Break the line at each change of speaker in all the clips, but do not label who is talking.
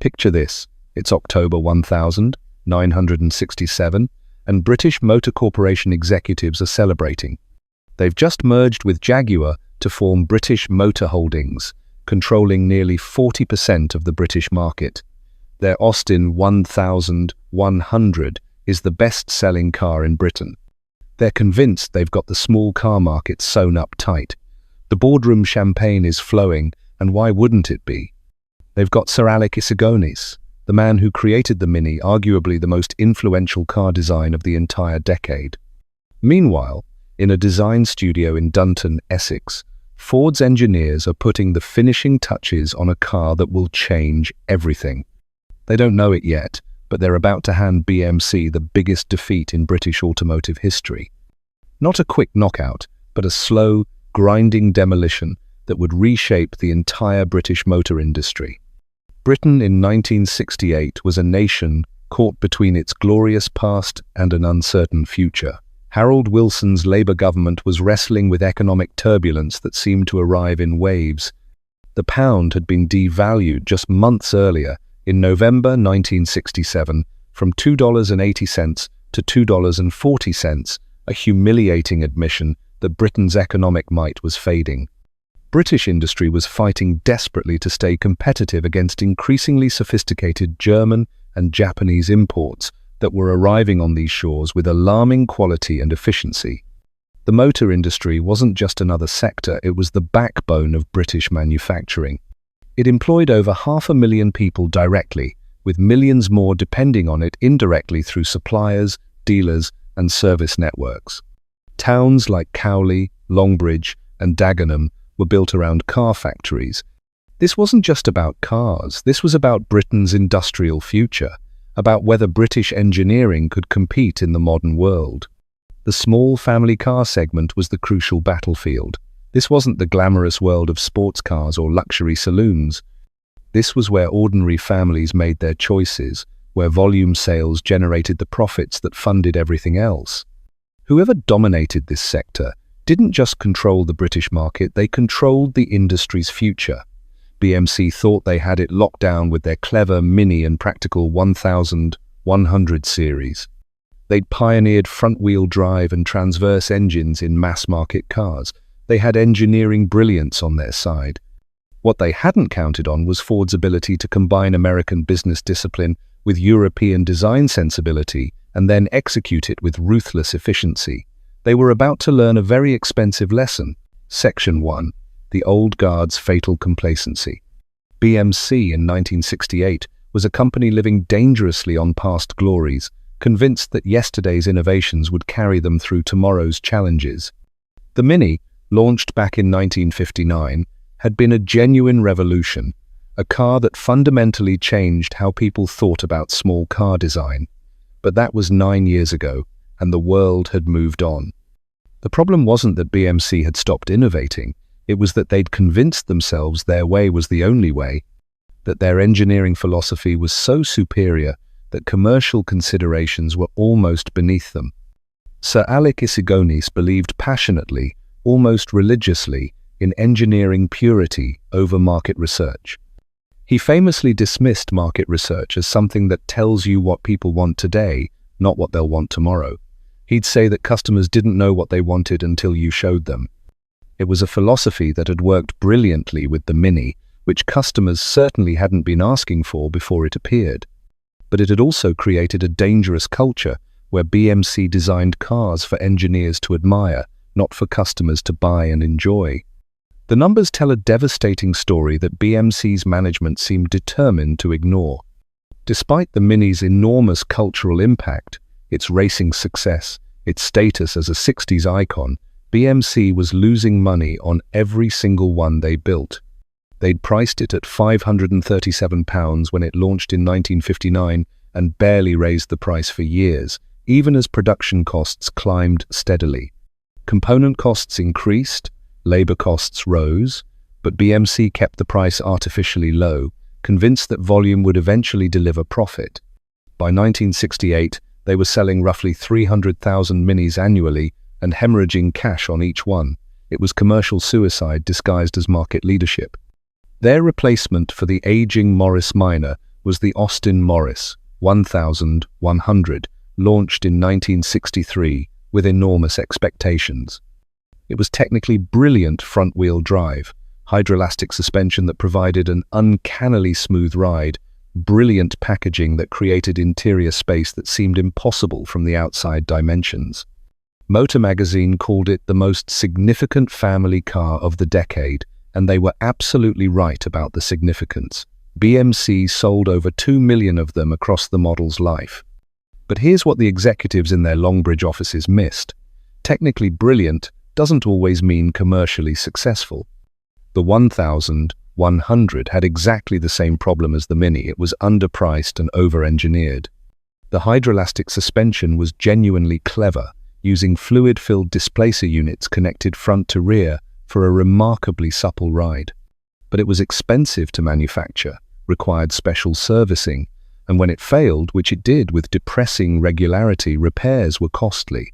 Picture this, it's October 1967, and British Motor Corporation executives are celebrating. They've just merged with Jaguar to form British Motor Holdings, controlling nearly 40% of the British market. Their Austin 1100 is the best-selling car in Britain. They're convinced they've got the small car market sewn up tight. The boardroom champagne is flowing, and why wouldn't it be? They've got Sir Alex Issigonis, the man who created the Mini, arguably the most influential car design of the entire decade. Meanwhile, in a design studio in Dunton, Essex, Ford's engineers are putting the finishing touches on a car that will change everything. They don't know it yet, but they're about to hand BMC the biggest defeat in British automotive history. Not a quick knockout, but a slow, grinding demolition that would reshape the entire British motor industry. Britain in 1968 was a nation caught between its glorious past and an uncertain future. Harold Wilson's Labour government was wrestling with economic turbulence that seemed to arrive in waves. The pound had been devalued just months earlier, in November 1967, from $2.80 to $2.40, a humiliating admission that Britain's economic might was fading. British industry was fighting desperately to stay competitive against increasingly sophisticated German and Japanese imports that were arriving on these shores with alarming quality and efficiency. The motor industry wasn't just another sector, it was the backbone of British manufacturing. It employed over 500,000 people directly, with millions more depending on it indirectly through suppliers, dealers, and service networks. Towns like Cowley, Longbridge, and Dagenham were built around car factories. This wasn't just about cars, this was about Britain's industrial future, about whether British engineering could compete in the modern world. The small family car segment was the crucial battlefield. This wasn't the glamorous world of sports cars or luxury saloons. This was where ordinary families made their choices, where volume sales generated the profits that funded everything else. Whoever dominated this sector didn't just control the British market, they controlled the industry's future. BMC thought they had it locked down with their clever Mini and practical 1100 series. They'd pioneered front-wheel drive and transverse engines in mass-market cars. They had engineering brilliance on their side. What they hadn't counted on was Ford's ability to combine American business discipline with European design sensibility and then execute it with ruthless efficiency. They were about to learn a very expensive lesson. Section 1. The Old Guard's Fatal Complacency. BMC in 1968 was a company living dangerously on past glories, convinced that yesterday's innovations would carry them through tomorrow's challenges. The Mini, launched back in 1959, had been a genuine revolution, a car that fundamentally changed how people thought about small car design. But that was 9 years ago, and the world had moved on. The problem wasn't that BMC had stopped innovating, it was that they'd convinced themselves their way was the only way, that their engineering philosophy was so superior that commercial considerations were almost beneath them. Sir Alex Issigonis believed passionately, almost religiously, in engineering purity over market research. He famously dismissed market research as something that tells you what people want today, not what they'll want tomorrow. He'd say that customers didn't know what they wanted until you showed them. It was a philosophy that had worked brilliantly with the Mini, which customers certainly hadn't been asking for before it appeared. But it had also created a dangerous culture where BMC designed cars for engineers to admire, not for customers to buy and enjoy. The numbers tell a devastating story that BMC's management seemed determined to ignore. Despite the Mini's enormous cultural impact, its racing success, its status as a 60s icon, BMC was losing money on every single one they built. They'd priced it at £537 when it launched in 1959 and barely raised the price for years, even as production costs climbed steadily. Component costs increased, labor costs rose, but BMC kept the price artificially low, convinced that volume would eventually deliver profit. By 1968, they were selling roughly 300,000 Minis annually and hemorrhaging cash on each one. It was commercial suicide disguised as market leadership. Their replacement for the aging Morris Minor was the Austin Morris 1100, launched in 1963 with enormous expectations. It was technically brilliant front-wheel drive, hydroelastic suspension that provided an uncannily smooth ride, brilliant packaging that created interior space that seemed impossible from the outside dimensions. Motor Magazine called it the most significant family car of the decade, and they were absolutely right about the significance. BMC sold over 2 million of them across the model's life. But here's what the executives in their Longbridge offices missed. Technically brilliant doesn't always mean commercially successful. The 1100 had exactly the same problem as the Mini. It was underpriced and over-engineered. The hydroelastic suspension was genuinely clever, using fluid-filled displacer units connected front to rear for a remarkably supple ride. But it was expensive to manufacture, required special servicing, and when it failed, which it did with depressing regularity, repairs were costly.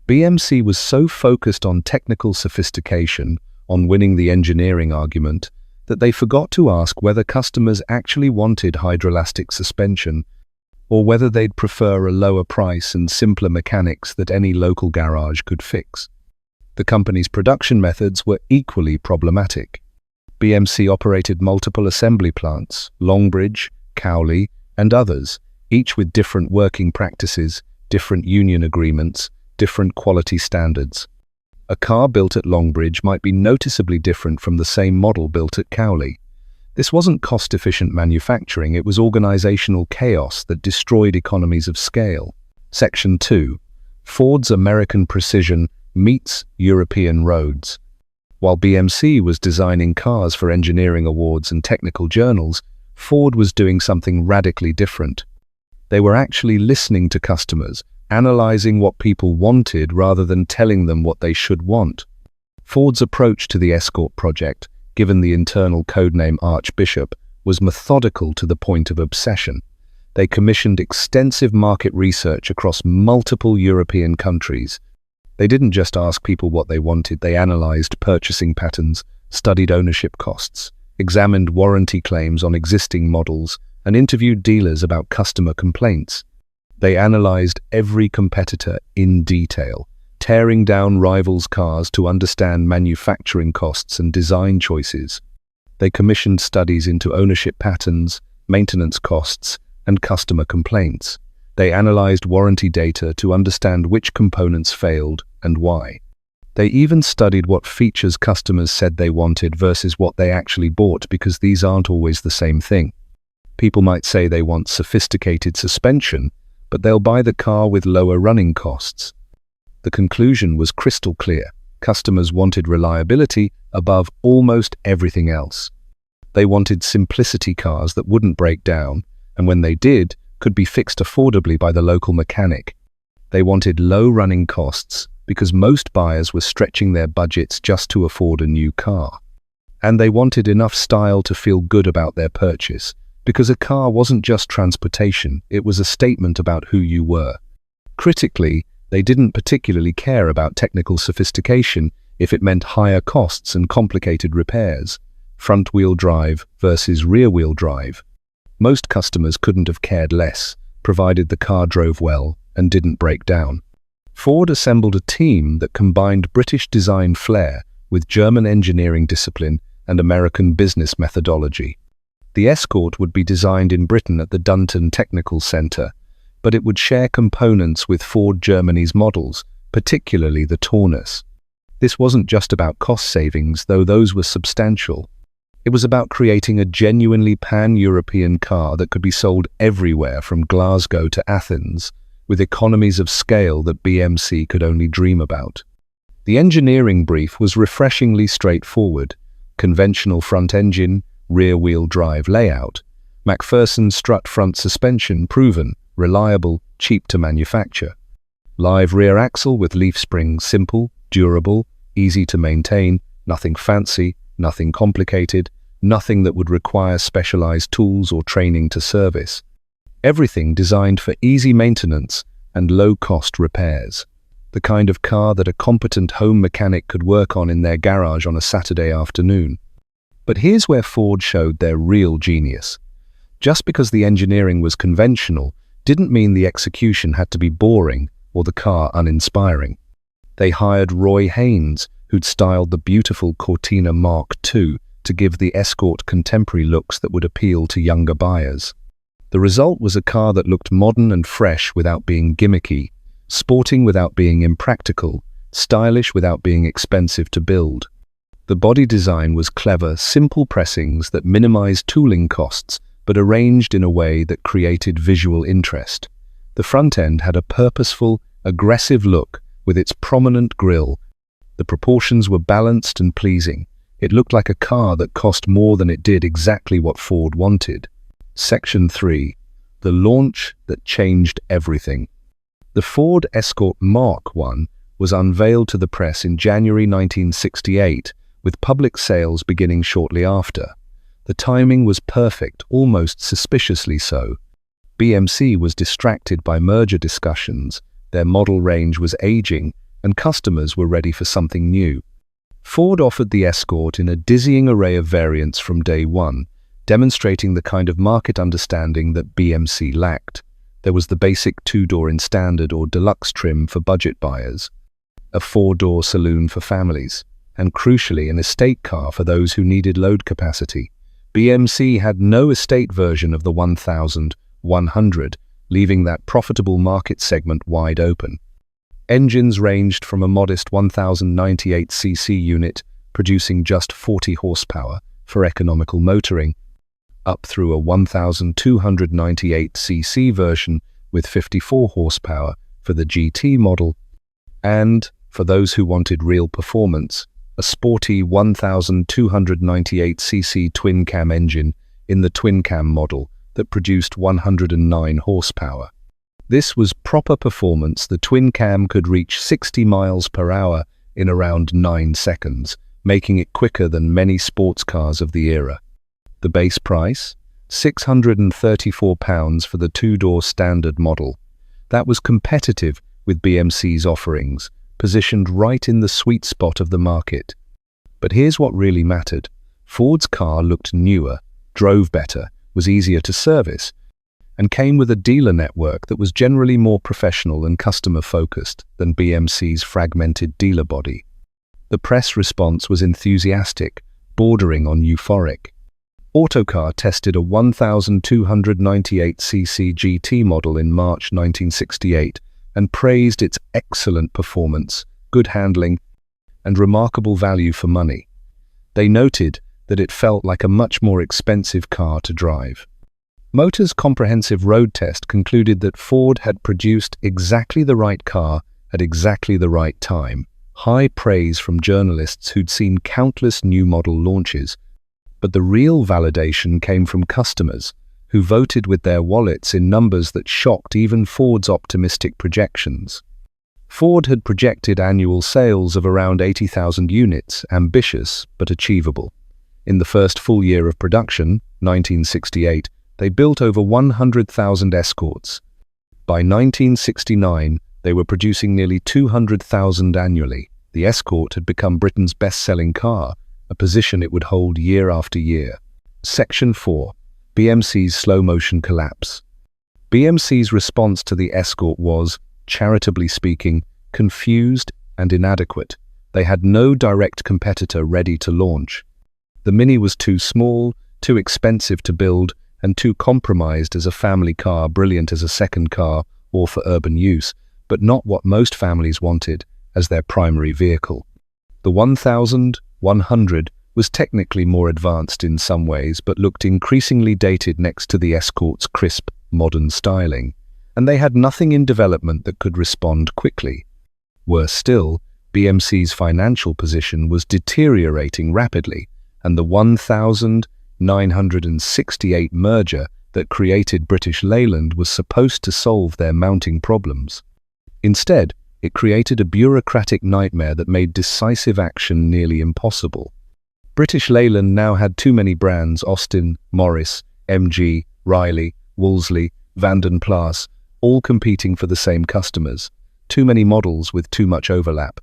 BMC was so focused on technical sophistication, on winning the engineering argument, that they forgot to ask whether customers actually wanted hydroelastic suspension, or whether they'd prefer a lower price and simpler mechanics that any local garage could fix. The company's production methods were equally problematic. BMC operated multiple assembly plants, Longbridge, Cowley, and others, each with different working practices, different union agreements, different quality standards. A car built at Longbridge might be noticeably different from the same model built at Cowley. This wasn't cost-efficient manufacturing, it was organizational chaos that destroyed economies of scale. Section 2. Ford's American precision meets European roads. While BMC was designing cars for engineering awards and technical journals, Ford was doing something radically different. They were actually listening to customers, analyzing what people wanted rather than telling them what they should want. Ford's approach to the Escort project, given the internal codename Archbishop, was methodical to the point of obsession. They commissioned extensive market research across multiple European countries. They didn't just ask people what they wanted, they analyzed purchasing patterns, studied ownership costs, examined warranty claims on existing models, and interviewed dealers about customer complaints. They analyzed every competitor in detail, tearing down rivals' cars to understand manufacturing costs and design choices. They commissioned studies into ownership patterns, maintenance costs, and customer complaints. They analyzed warranty data to understand which components failed and why. They even studied what features customers said they wanted versus what they actually bought, because these aren't always the same thing. People might say they want sophisticated suspension, but they'll buy the car with lower running costs. The conclusion was crystal clear. Customers wanted reliability above almost everything else. They wanted simplicity cars that wouldn't break down, and when they did, could be fixed affordably by the local mechanic. They wanted low running costs because most buyers were stretching their budgets just to afford a new car. And they wanted enough style to feel good about their purchase, because a car wasn't just transportation, it was a statement about who you were. Critically, they didn't particularly care about technical sophistication if it meant higher costs and complicated repairs. Front-wheel drive versus rear-wheel drive. Most customers couldn't have cared less, provided the car drove well and didn't break down. Ford assembled a team that combined British design flair with German engineering discipline and American business methodology. The Escort would be designed in Britain at the Dunton Technical Centre, but it would share components with Ford Germany's models, particularly the Taunus. This wasn't just about cost savings, though those were substantial. It was about creating a genuinely pan-European car that could be sold everywhere from Glasgow to Athens, with economies of scale that BMC could only dream about. The engineering brief was refreshingly straightforward: conventional front engine, rear-wheel drive layout, McPherson strut front suspension proven, reliable, cheap to manufacture. Live rear axle with leaf springs, simple, durable, easy to maintain, nothing fancy, nothing complicated, nothing that would require specialized tools or training to service. Everything designed for easy maintenance and low-cost repairs. The kind of car that a competent home mechanic could work on in their garage on a Saturday afternoon. But here's where Ford showed their real genius. Just because the engineering was conventional didn't mean the execution had to be boring or the car uninspiring. They hired Roy Haynes, who'd styled the beautiful Cortina Mark II, to give the Escort contemporary looks that would appeal to younger buyers. The result was a car that looked modern and fresh without being gimmicky, sporting without being impractical, stylish without being expensive to build. The body design was clever, simple pressings that minimized tooling costs but arranged in a way that created visual interest. The front end had a purposeful, aggressive look with its prominent grille. The proportions were balanced and pleasing. It looked like a car that cost more than it did exactly what Ford wanted. Section 3. The launch that changed everything. The Ford Escort Mk1 was unveiled to the press in January 1968, with public sales beginning shortly after. The timing was perfect, almost suspiciously so. BMC was distracted by merger discussions, their model range was aging, and customers were ready for something new. Ford offered the Escort in a dizzying array of variants from day one, demonstrating the kind of market understanding that BMC lacked. There was the basic two-door in standard or deluxe trim for budget buyers, a four-door saloon for families, and crucially an estate car for those who needed load capacity. BMC had no estate version of the 1100, leaving that profitable market segment wide open. Engines ranged from a modest 1098cc unit, producing just 40 horsepower for economical motoring, up through a 1298cc version with 54 horsepower for the GT model, and, for those who wanted real performance, a sporty 1298cc twin-cam engine in the twin-cam model that produced 109 horsepower. This was proper performance. The twin-cam could reach 60 miles per hour in around 9 seconds, making it quicker than many sports cars of the era. The base price? £634 for the two-door standard model. That was competitive with BMC's offerings, positioned right in the sweet spot of the market. But here's what really mattered. Ford's car looked newer, drove better, was easier to service, and came with a dealer network that was generally more professional and customer-focused than BMC's fragmented dealer body. The press response was enthusiastic, bordering on euphoric. Autocar tested a 1298cc GT model in March 1968 and praised its excellent performance, good handling, and remarkable value for money. They noted that it felt like a much more expensive car to drive. Motor's comprehensive road test concluded that Ford had produced exactly the right car at exactly the right time. High praise from journalists who'd seen countless new model launches. But the real validation came from customers, who voted with their wallets in numbers that shocked even Ford's optimistic projections. Ford had projected annual sales of around 80,000 units, ambitious but achievable. In the first full year of production, 1968, they built over 100,000 Escorts. By 1969, they were producing nearly 200,000 annually. The Escort had become Britain's best-selling car, a position it would hold year after year. Section 4. BMC's slow-motion collapse. BMC's response to the Escort was, charitably speaking, confused and inadequate. They had no direct competitor ready to launch. The Mini was too small, too expensive to build, and too compromised as a family car, brilliant as a second car or for urban use, but not what most families wanted as their primary vehicle. The 1100 was technically more advanced in some ways, but looked increasingly dated next to the Escort's crisp, modern styling, and they had nothing in development that could respond quickly. Worse still, BMC's financial position was deteriorating rapidly, and the 1968 merger that created British Leyland was supposed to solve their mounting problems. Instead, it created a bureaucratic nightmare that made decisive action nearly impossible. British Leyland now had too many brands: Austin, Morris, MG, Riley, Wolseley, Vanden Plas, all competing for the same customers. Too many models with too much overlap.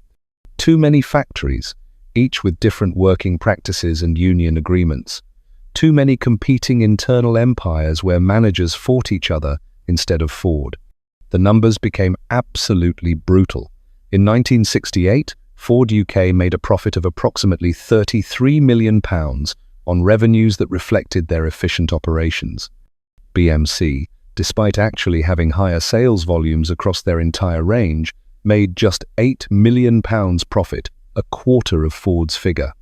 Too many factories, each with different working practices and union agreements. Too many competing internal empires where managers fought each other instead of Ford. The numbers became absolutely brutal. In 1968, Ford UK made a profit of approximately £33 million on revenues that reflected their efficient operations. BMC, despite actually having higher sales volumes across their entire range, made just £8 million profit, a quarter of Ford's figure.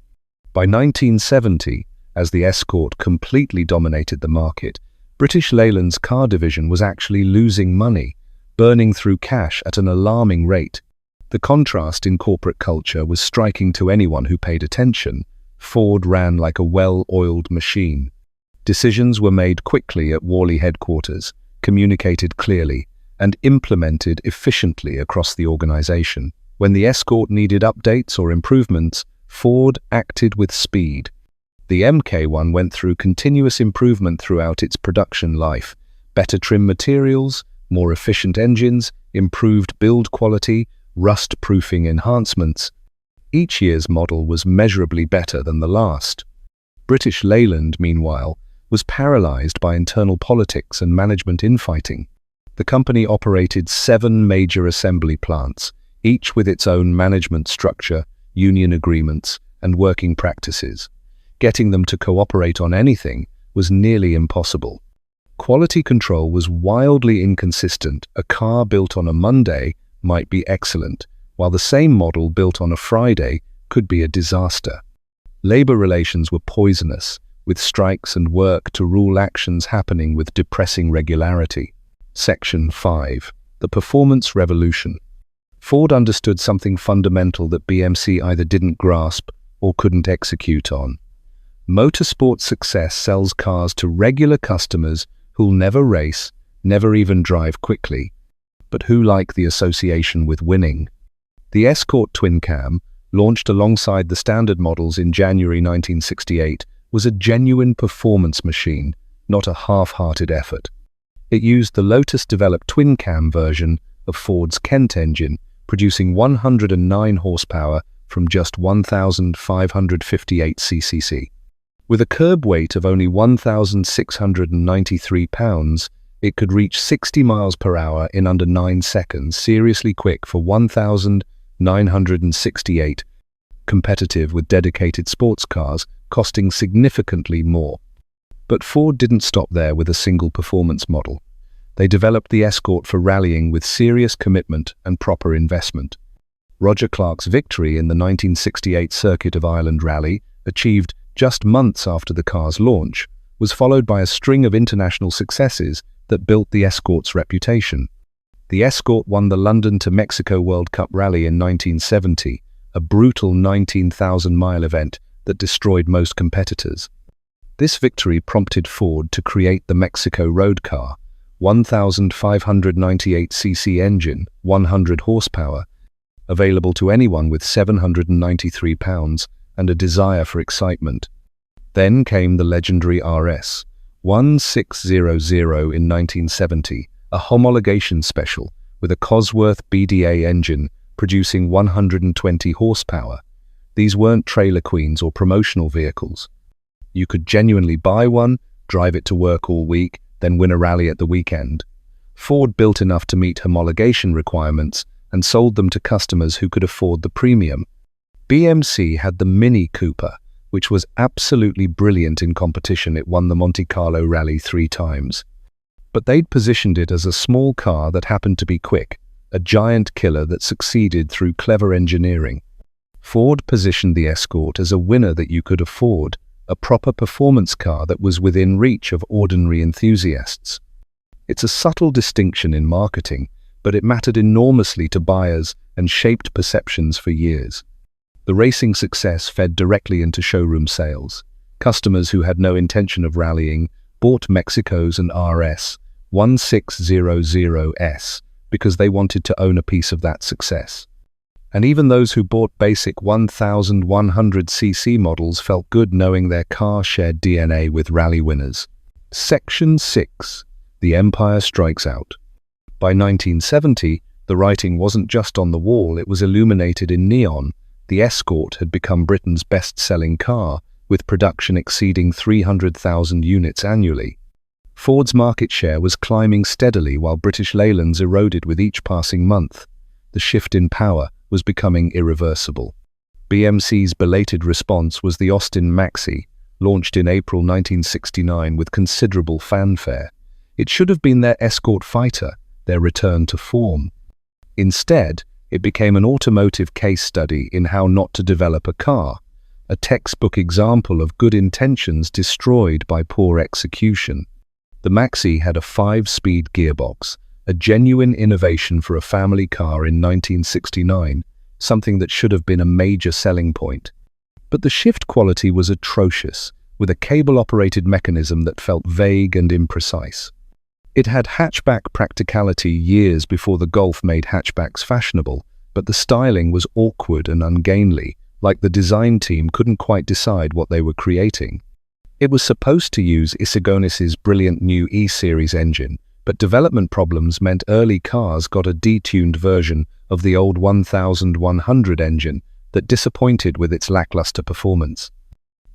By 1970, as the Escort completely dominated the market, British Leyland's car division was actually losing money, burning through cash at an alarming rate. The contrast in corporate culture was striking to anyone who paid attention. Ford ran like a well-oiled machine. Decisions were made quickly at Worley headquarters, communicated clearly, and implemented efficiently across the organization. When the Escort needed updates or improvements, Ford acted with speed. The Mk1 went through continuous improvement throughout its production life. Better trim materials, more efficient engines, improved build quality, rust-proofing enhancements. Each year's model was measurably better than the last. British Leyland, meanwhile, was paralyzed by internal politics and management infighting. The company operated 7 major assembly plants, each with its own management structure, union agreements, and working practices. Getting them to cooperate on anything was nearly impossible. Quality control was wildly inconsistent. A car built on a Monday might be excellent, while the same model built on a Friday could be a disaster. Labor relations were poisonous, with strikes and work to rule actions happening with depressing regularity. Section 5. The Performance Revolution. Ford understood something fundamental that BMC either didn't grasp or couldn't execute on. Motorsport success sells cars to regular customers who'll never race, never even drive quickly, but who like the association with winning. The Escort twin cam, launched alongside the standard models in January 1968, was a genuine performance machine, not a half-hearted effort. It used the Lotus-developed twin-cam version of Ford's Kent engine, producing 109 horsepower from just 1,558 cc. With a curb weight of only 1,693 pounds, it could reach 60 miles per hour in under 9 seconds, seriously quick for 1,968, competitive with dedicated sports cars, costing significantly more. But Ford didn't stop there with a single performance model. They developed the Escort for rallying with serious commitment and proper investment. Roger Clark's victory in the 1968 Circuit of Ireland Rally, achieved just months after the car's launch, was followed by a string of international successes that built the Escort's reputation. The Escort won the London to Mexico World Cup Rally in 1970, a brutal 19,000-mile event that destroyed most competitors. This victory prompted Ford to create the Mexico road car, 1,598 cc engine, 100 horsepower, available to anyone with 793 pounds and a desire for excitement. Then came the legendary RS 1600 in 1970, a homologation special with a Cosworth BDA engine producing 120 horsepower. These weren't trailer queens or promotional vehicles. You could genuinely buy one, drive it to work all week, then win a rally at the weekend. Ford built enough to meet homologation requirements and sold them to customers who could afford the premium. BMC had the Mini Cooper, which was absolutely brilliant in competition. It won the Monte Carlo Rally 3 times. But they'd positioned it as a small car that happened to be quick, a giant killer that succeeded through clever engineering. Ford positioned the Escort as a winner that you could afford, a proper performance car that was within reach of ordinary enthusiasts. It's a subtle distinction in marketing, but it mattered enormously to buyers and shaped perceptions for years. The racing success fed directly into showroom sales. Customers who had no intention of rallying bought Mexico's and RS 1600S because they wanted to own a piece of that success. And even those who bought basic 1,100cc models felt good knowing their car shared DNA with rally winners. Section 6. The Empire Strikes Out. By 1970, the writing wasn't just on the wall, it was illuminated in neon. The Escort had become Britain's best-selling car, with production exceeding 300,000 units annually. Ford's market share was climbing steadily while British Leyland's eroded with each passing month. The shift in power was becoming irreversible. BMC's belated response was the Austin Maxi, launched in April 1969 with considerable fanfare. It should have been their escort fighter, their return to form. Instead, it became an automotive case study in how not to develop a car, a textbook example of good intentions destroyed by poor execution. The Maxi had a 5-speed gearbox, a genuine innovation for a family car in 1969, something that should have been a major selling point. But the shift quality was atrocious, with a cable-operated mechanism that felt vague and imprecise. It had hatchback practicality years before the Golf made hatchbacks fashionable, but the styling was awkward and ungainly, like the design team couldn't quite decide what they were creating. It was supposed to use Issigonis's brilliant new E-Series engine, but development problems meant early cars got a detuned version of the old 1100 engine that disappointed with its lackluster performance.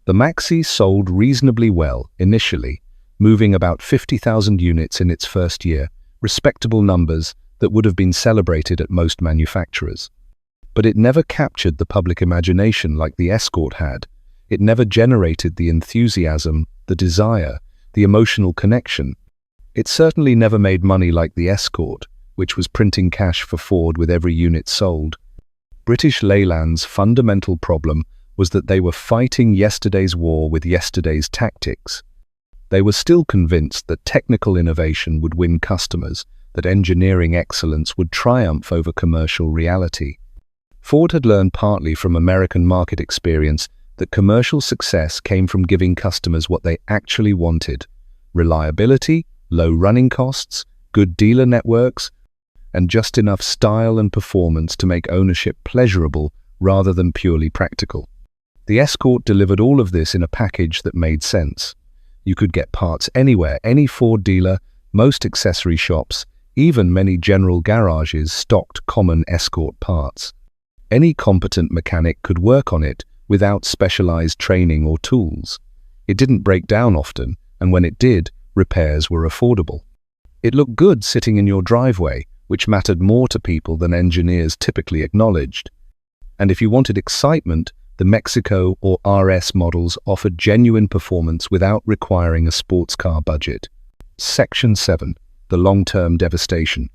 The Maxi sold reasonably well initially, moving about 50,000 units in its first year, respectable numbers that would have been celebrated at most manufacturers. But it never captured the public imagination like the Escort had. It never generated the enthusiasm, the desire, the emotional connection. It certainly never made money like the Escort, which was printing cash for Ford with every unit sold. British Leyland's fundamental problem was that they were fighting yesterday's war with yesterday's tactics. They were still convinced that technical innovation would win customers, that engineering excellence would triumph over commercial reality. Ford had learned partly from American market experience that commercial success came from giving customers what they actually wanted: reliability, low running costs, good dealer networks, and just enough style and performance to make ownership pleasurable rather than purely practical. The Escort delivered all of this in a package that made sense. You could get parts anywhere, any Ford dealer, most accessory shops, even many general garages stocked common Escort parts. Any competent mechanic could work on it without specialized training or tools. It didn't break down often, and when it did, repairs were affordable. It looked good sitting in your driveway, which mattered more to people than engineers typically acknowledged. And if you wanted excitement, the Mexico or RS models offered genuine performance without requiring a sports car budget. Section 7. The long-term devastation.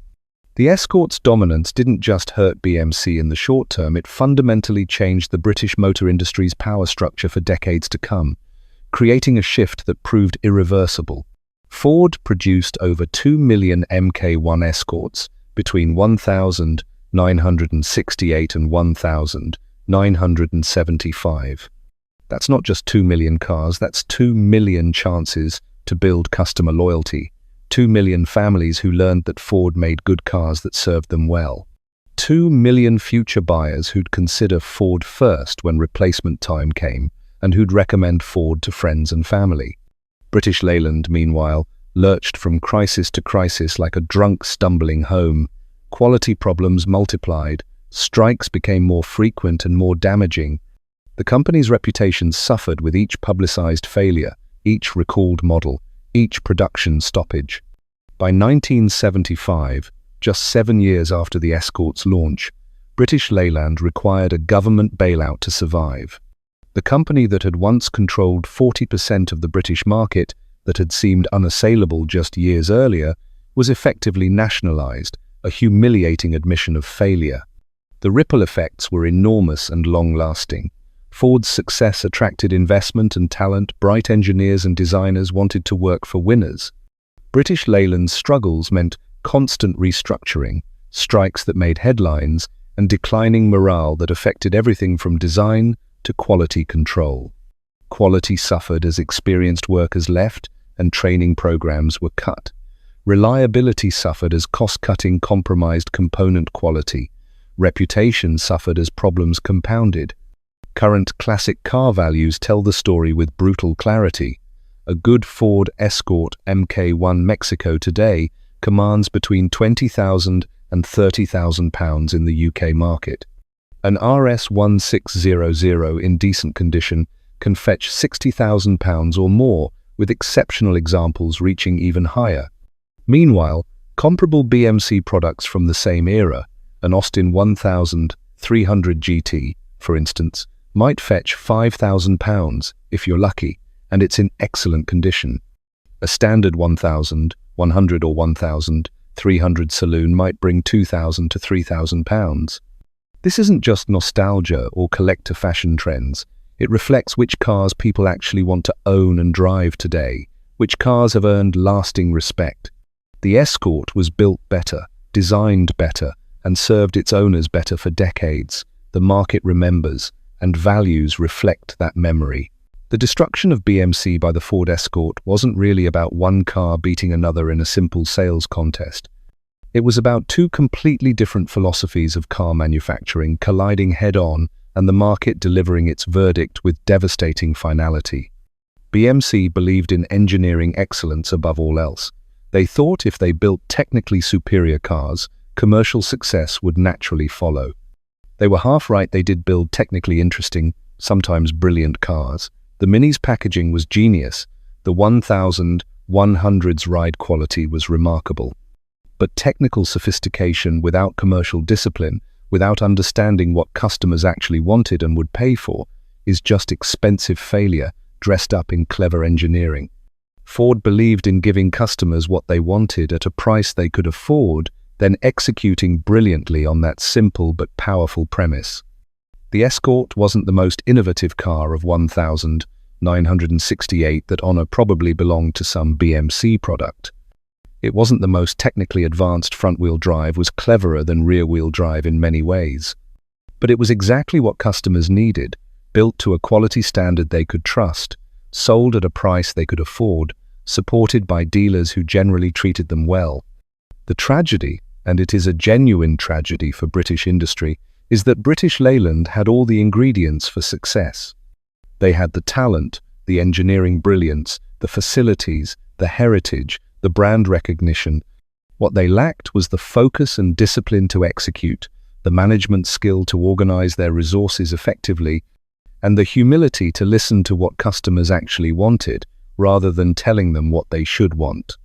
The Escort's dominance didn't just hurt BMC in the short term, it fundamentally changed the British motor industry's power structure for decades to come, creating a shift that proved irreversible. Ford produced over 2 million Mk1 Escorts between 1968 and 1975. That's not just 2 million cars, that's 2 million chances to build customer loyalty. 2 million families who learned that Ford made good cars that served them well. 2 million future buyers who'd consider Ford first when replacement time came, and who'd recommend Ford to friends and family. British Leyland, meanwhile, lurched from crisis to crisis like a drunk stumbling home. Quality problems multiplied, strikes became more frequent and more damaging. The company's reputation suffered with each publicized failure, each recalled model, each production stoppage. By 1975, just 7 years after the Escort's launch, British Leyland required a government bailout to survive. The company that had once controlled 40% of the British market, that had seemed unassailable just years earlier, was effectively nationalized, a humiliating admission of failure. The ripple effects were enormous and long-lasting. Ford's success attracted investment and talent. Bright engineers and designers wanted to work for winners. British Leyland's struggles meant constant restructuring, strikes that made headlines, and declining morale that affected everything from design to quality control. Quality suffered as experienced workers left and training programs were cut. Reliability suffered as cost-cutting compromised component quality. Reputation suffered as problems compounded. Current classic car values tell the story with brutal clarity. A good Ford Escort Mk1 Mexico today commands between £20,000 and £30,000 in the UK market. An RS 1600 in decent condition can fetch £60,000 or more, with exceptional examples reaching even higher. Meanwhile, comparable BMC products from the same era, an Austin 1300 GT, for instance, might fetch £5,000 if you're lucky, and it's in excellent condition. A standard 1100 or 1300 saloon might bring £2,000 to £3,000. This isn't just nostalgia or collector fashion trends. It reflects which cars people actually want to own and drive today, which cars have earned lasting respect. The Escort was built better, designed better, and served its owners better for decades. The market remembers, and values reflect that memory. The destruction of BMC by the Ford Escort wasn't really about one car beating another in a simple sales contest. It was about two completely different philosophies of car manufacturing colliding head-on and the market delivering its verdict with devastating finality. BMC believed in engineering excellence above all else. They thought if they built technically superior cars, commercial success would naturally follow. They were half right. They did build technically interesting, sometimes brilliant cars. The Mini's packaging was genius. The 1100's ride quality was remarkable. But technical sophistication without commercial discipline, without understanding what customers actually wanted and would pay for, is just expensive failure dressed up in clever engineering. Ford believed in giving customers what they wanted at a price they could afford, then executing brilliantly on that simple but powerful premise. The Escort wasn't the most innovative car of 1968 that honor probably belonged to some BMC product. It wasn't the most technically advanced front-wheel drive, was cleverer than rear-wheel drive in many ways. But it was exactly what customers needed, built to a quality standard they could trust, sold at a price they could afford, supported by dealers who generally treated them well. The tragedy, and it is a genuine tragedy for British industry, is that British Leyland had all the ingredients for success. They had the talent, the engineering brilliance, the facilities, the heritage, the brand recognition. What they lacked was the focus and discipline to execute, the management skill to organize their resources effectively, and the humility to listen to what customers actually wanted, rather than telling them what they should want.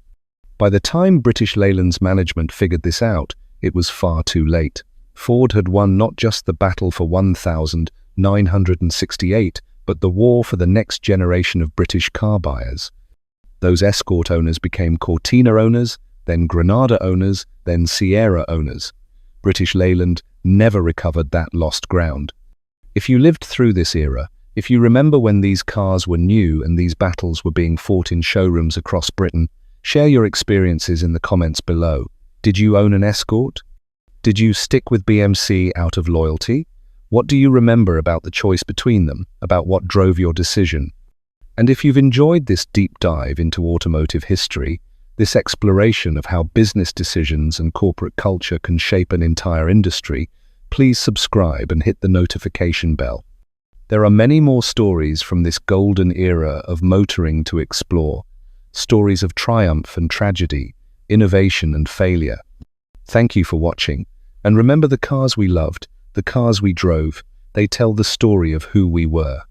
By the time British Leyland's management figured this out, it was far too late. Ford had won not just the battle for 1968, but the war for the next generation of British car buyers. Those Escort owners became Cortina owners, then Granada owners, then Sierra owners. British Leyland never recovered that lost ground. If you lived through this era, if you remember when these cars were new and these battles were being fought in showrooms across Britain, share your experiences in the comments below. Did you own an Escort? Did you stick with BMC out of loyalty? What do you remember about the choice between them, about what drove your decision? And if you've enjoyed this deep dive into automotive history, this exploration of how business decisions and corporate culture can shape an entire industry, please subscribe and hit the notification bell. There are many more stories from this golden era of motoring to explore, stories of triumph and tragedy, innovation and failure. Thank you for watching, and remember, the cars we loved, the cars we drove, they tell the story of who we were.